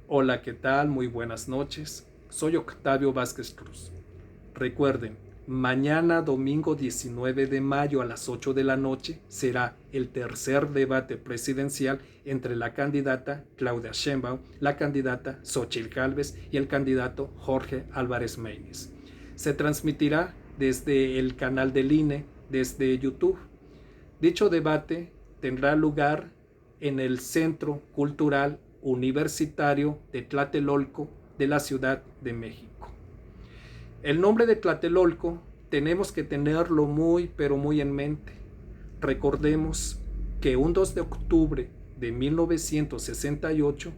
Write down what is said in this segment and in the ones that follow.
Hola, ¿qué tal? Muy buenas noches. Soy Octavio Vázquez Cruz. Recuerden, mañana domingo 19 de mayo a las 8 de la noche será el tercer debate presidencial entre la candidata Claudia Sheinbaum, la candidata Xóchitl Gálvez y el candidato Jorge Álvarez Maínez. Se transmitirá desde el canal del INE, desde YouTube. Dicho debate tendrá lugar en el Centro Cultural Universitario de Tlatelolco de la Ciudad de México. El nombre de Tlatelolco tenemos que tenerlo muy pero muy en mente. Recordemos que un 2 de octubre de 1968,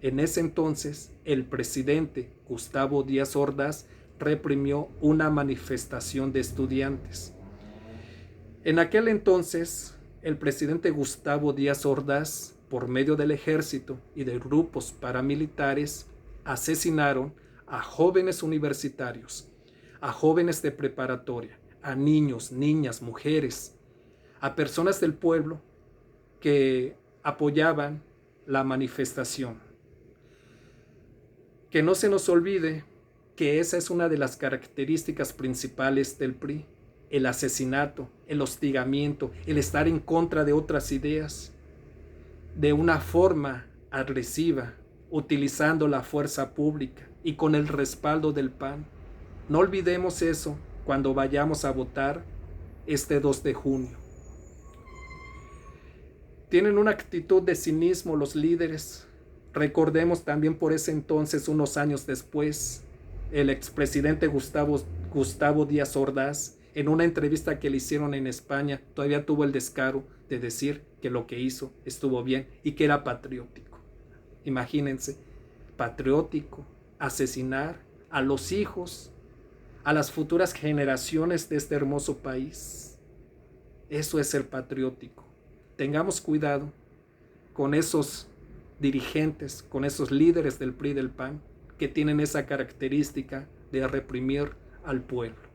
en ese entonces, el presidente Gustavo Díaz Ordaz reprimió una manifestación de estudiantes. En aquel entonces, el presidente Gustavo Díaz Ordaz, por medio del ejército y de grupos paramilitares, asesinaron a jóvenes universitarios, a jóvenes de preparatoria, a niños, niñas, mujeres, a personas del pueblo que apoyaban la manifestación. Que no se nos olvide que esa es una de las características principales del PRI: el asesinato, el hostigamiento, el estar en contra de otras ideas, de una forma agresiva, utilizando la fuerza pública y con el respaldo del PAN. No olvidemos eso cuando vayamos a votar este 2 de junio. Tienen una actitud de cinismo los líderes. Recordemos también por ese entonces, unos años después, el expresidente Gustavo Díaz Ordaz, en una entrevista que le hicieron en España, todavía tuvo el descaro de decir que lo que hizo estuvo bien y que era patriótico. Imagínense, patriótico, asesinar a los hijos, a las futuras generaciones de este hermoso país. Eso es ser patriótico. Tengamos cuidado con esos dirigentes, con esos líderes del PRI y del PAN que tienen esa característica de reprimir al pueblo.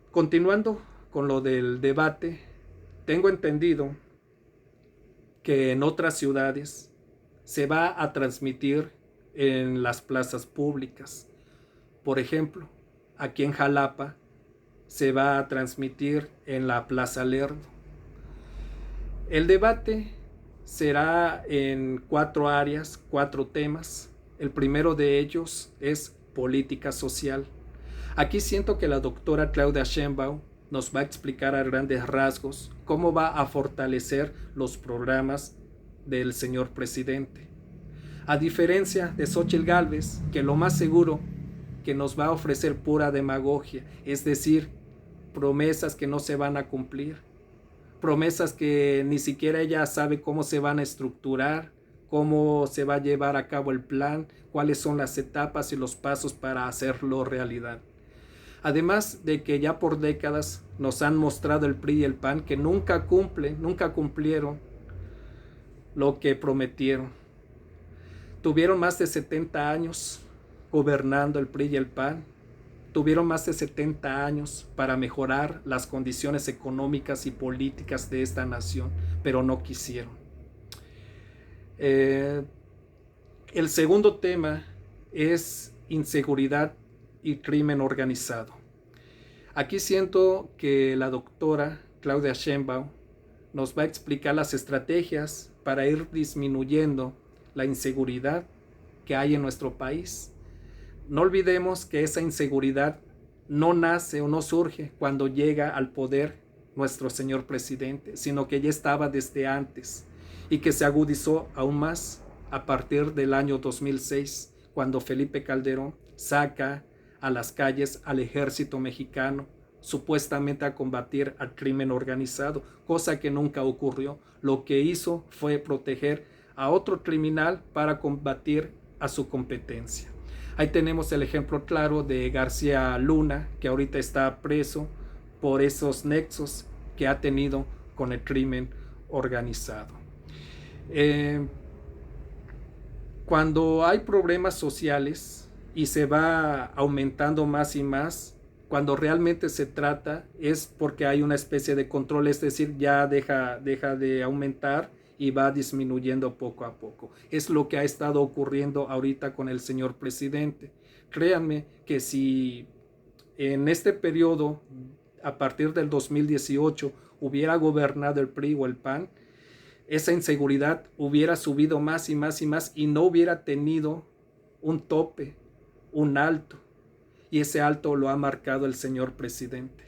Continuando con lo del debate, tengo entendido que en otras ciudades se va a transmitir en las plazas públicas. Por ejemplo, aquí en Jalapa se va a transmitir en la Plaza Lerdo. El debate será en 4 áreas, 4 temas. El primero de ellos es política social. Aquí siento que la doctora Claudia Sheinbaum nos va a explicar a grandes rasgos cómo va a fortalecer los programas del señor presidente. A diferencia de Xóchitl Gálvez, que lo más seguro que nos va a ofrecer pura demagogia, es decir, promesas que no se van a cumplir, promesas que ni siquiera ella sabe cómo se van a estructurar, cómo se va a llevar a cabo el plan, cuáles son las etapas y los pasos para hacerlo realidad. Además de que ya por décadas nos han mostrado el PRI y el PAN que nunca cumplieron lo que prometieron. Tuvieron más de 70 años gobernando el PRI y el PAN. Tuvieron más de 70 años para mejorar las condiciones económicas y políticas de esta nación, pero no quisieron. El segundo tema es inseguridad y crimen organizado. Aquí siento que la doctora Claudia Sheinbaum nos va a explicar las estrategias para ir disminuyendo la inseguridad que hay en nuestro país. No olvidemos que esa inseguridad no nace o no surge cuando llega al poder nuestro señor presidente, sino que ya estaba desde antes y que se agudizó aún más a partir del año 2006, cuando Felipe Calderón saca a las calles al ejército mexicano, supuestamente a combatir al crimen organizado, cosa que nunca ocurrió. Lo que hizo fue proteger a otro criminal para combatir a su competencia. Ahí tenemos el ejemplo claro de García Luna, que ahorita está preso por esos nexos que ha tenido con el crimen organizado. Cuando hay problemas sociales y se va aumentando más y más, cuando realmente se trata es porque hay una especie de control, es decir, ya deja de aumentar y va disminuyendo poco a poco. Es lo que ha estado ocurriendo ahorita con el señor presidente. Créanme que si en este periodo, a partir del 2018, hubiera gobernado el PRI o el PAN, esa inseguridad hubiera subido más y más y más y no hubiera tenido un tope, un alto. Y ese alto lo ha marcado el señor presidente.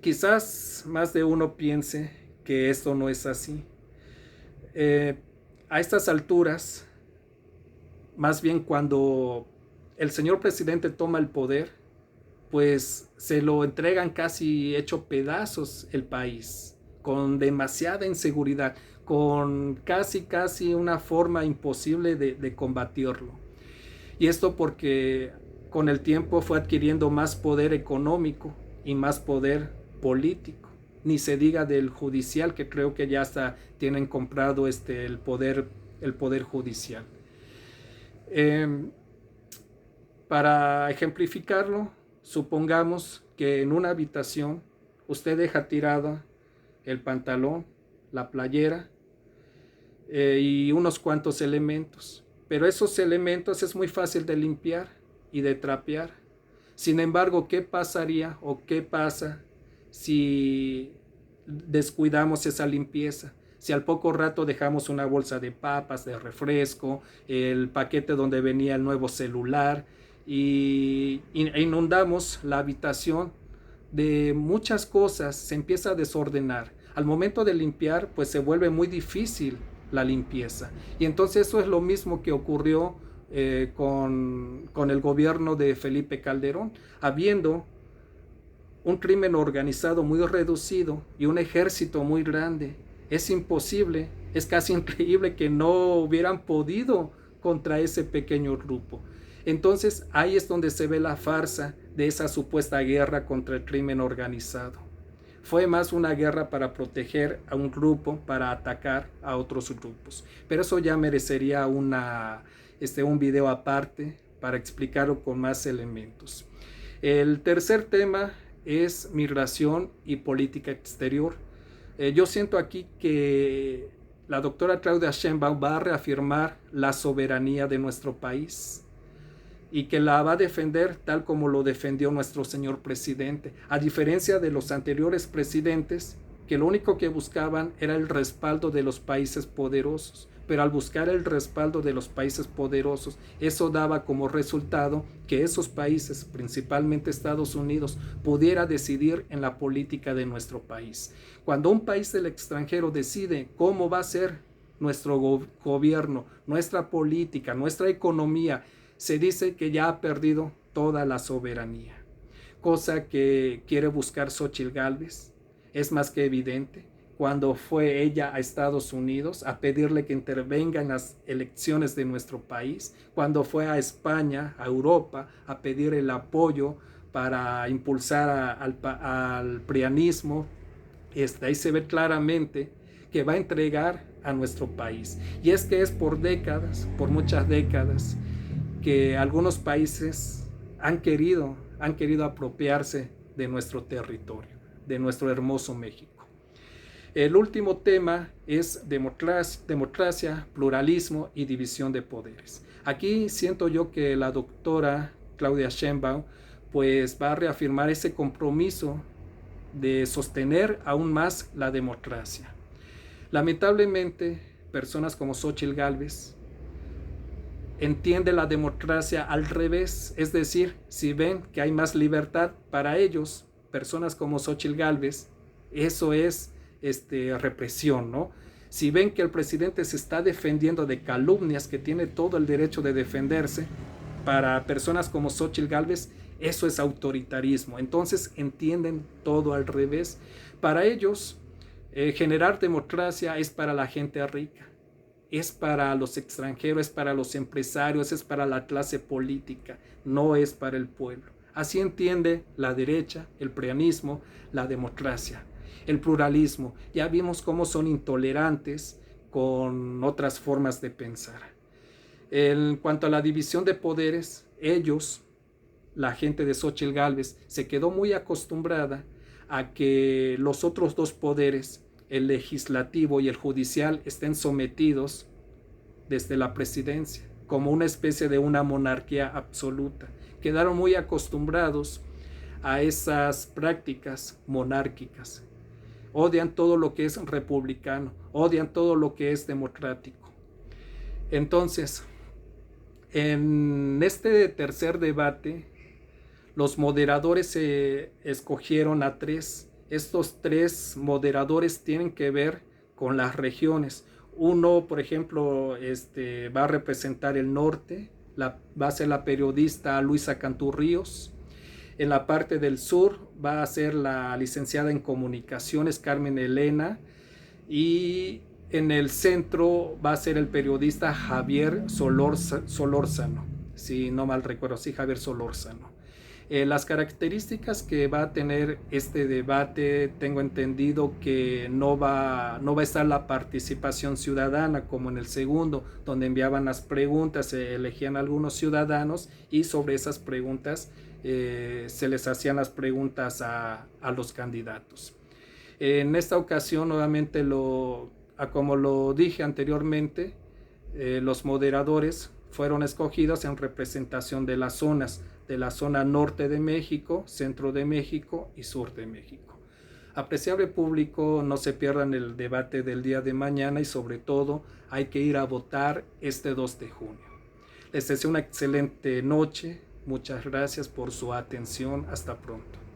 Quizás más de uno piense que esto no es así. A estas alturas, más bien cuando el señor presidente toma el poder, pues se lo entregan casi hecho pedazos el país, con demasiada inseguridad, con casi una forma imposible de combatirlo. Y esto porque con el tiempo fue adquiriendo más poder económico y más poder político. Ni se diga del judicial, que creo que ya hasta tienen comprado el poder judicial. Para ejemplificarlo, supongamos que en una habitación usted deja tirada el pantalón, la playera y unos cuantos elementos. Pero esos elementos es muy fácil de limpiar y de trapear. Sin embargo, ¿qué pasaría o qué pasa si descuidamos esa limpieza? Si al poco rato dejamos una bolsa de papas, de refresco, el paquete donde venía el nuevo celular e inundamos la habitación de muchas cosas, se empieza a desordenar. Al momento de limpiar, pues se vuelve muy difícil la limpieza. Y entonces eso es lo mismo que ocurrió con el gobierno de Felipe Calderón, habiendo un crimen organizado muy reducido y un ejército muy grande. Es imposible, es casi increíble que no hubieran podido contra ese pequeño grupo. Entonces ahí es donde se ve la farsa de esa supuesta guerra contra el crimen organizado. Fue más una guerra para proteger a un grupo, para atacar a otros grupos. Pero eso ya merecería un video aparte para explicarlo con más elementos. El tercer tema es migración y política exterior. Yo siento aquí que la doctora Claudia Sheinbaum va a reafirmar la soberanía de nuestro país y que la va a defender tal como lo defendió nuestro señor presidente, a diferencia de los anteriores presidentes que lo único que buscaban era el respaldo de los países poderosos, pero al buscar el respaldo de los países poderosos, eso daba como resultado que esos países, principalmente Estados Unidos, pudiera decidir en la política de nuestro país. Cuando un país del extranjero decide cómo va a ser nuestro gobierno, nuestra política, nuestra economía, se dice que ya ha perdido toda la soberanía, cosa que quiere buscar Xóchitl Gálvez. Es más que evidente cuando fue ella a Estados Unidos a pedirle que intervenga en las elecciones de nuestro país, cuando fue a España, a Europa, a pedir el apoyo para impulsar al prianismo. Ahí se ve claramente que va a entregar a nuestro país. Y es que es por décadas, por muchas décadas, que algunos países han querido apropiarse de nuestro territorio, de nuestro hermoso México. El último tema es democracia, pluralismo y división de poderes. Aquí siento yo que la doctora Claudia Sheinbaum pues va a reafirmar ese compromiso de sostener aún más la democracia. Lamentablemente, personas como Xóchitl Gálvez entiende la democracia al revés, es decir, si ven que hay más libertad para ellos, personas como Xóchitl Gálvez, eso es represión, ¿no? Si ven que el presidente se está defendiendo de calumnias, que tiene todo el derecho de defenderse, para personas como Xóchitl Gálvez, eso es autoritarismo. Entonces entienden todo al revés. Para ellos, generar democracia es para la gente rica, es para los extranjeros, es para los empresarios, es para la clase política, no es para el pueblo. Así entiende la derecha, el prianismo, la democracia. El pluralismo, ya vimos cómo son intolerantes con otras formas de pensar. En cuanto a la división de poderes, ellos, la gente de Xóchitl Gálvez, se quedó muy acostumbrada a que los otros dos poderes el legislativo y el judicial estén sometidos desde la presidencia, como una especie de una monarquía absoluta. Quedaron muy acostumbrados a esas prácticas monárquicas. Odian todo lo que es republicano, odian todo lo que es democrático. Entonces, en este tercer debate, los moderadores se escogieron a tres. Estos tres moderadores tienen que ver con las regiones. Uno, por ejemplo, va a representar el norte, va a ser la periodista Luisa Canturríos. En la parte del sur va a ser la licenciada en comunicaciones Carmen Elena, y en el centro va a ser el periodista Javier Solórzano, si no mal recuerdo, sí, Javier Solórzano. Las características que va a tener este debate, tengo entendido que no va a estar la participación ciudadana como en el segundo, donde enviaban las preguntas, se elegían algunos ciudadanos y sobre esas preguntas se les hacían las preguntas a los candidatos. En esta ocasión, nuevamente, como lo dije anteriormente, los moderadores fueron escogidos en representación de las zonas, de la zona norte de México, centro de México y sur de México. Apreciable público, no se pierdan el debate del día de mañana y sobre todo hay que ir a votar este 2 de junio. Les deseo una excelente noche. Muchas gracias por su atención. Hasta pronto.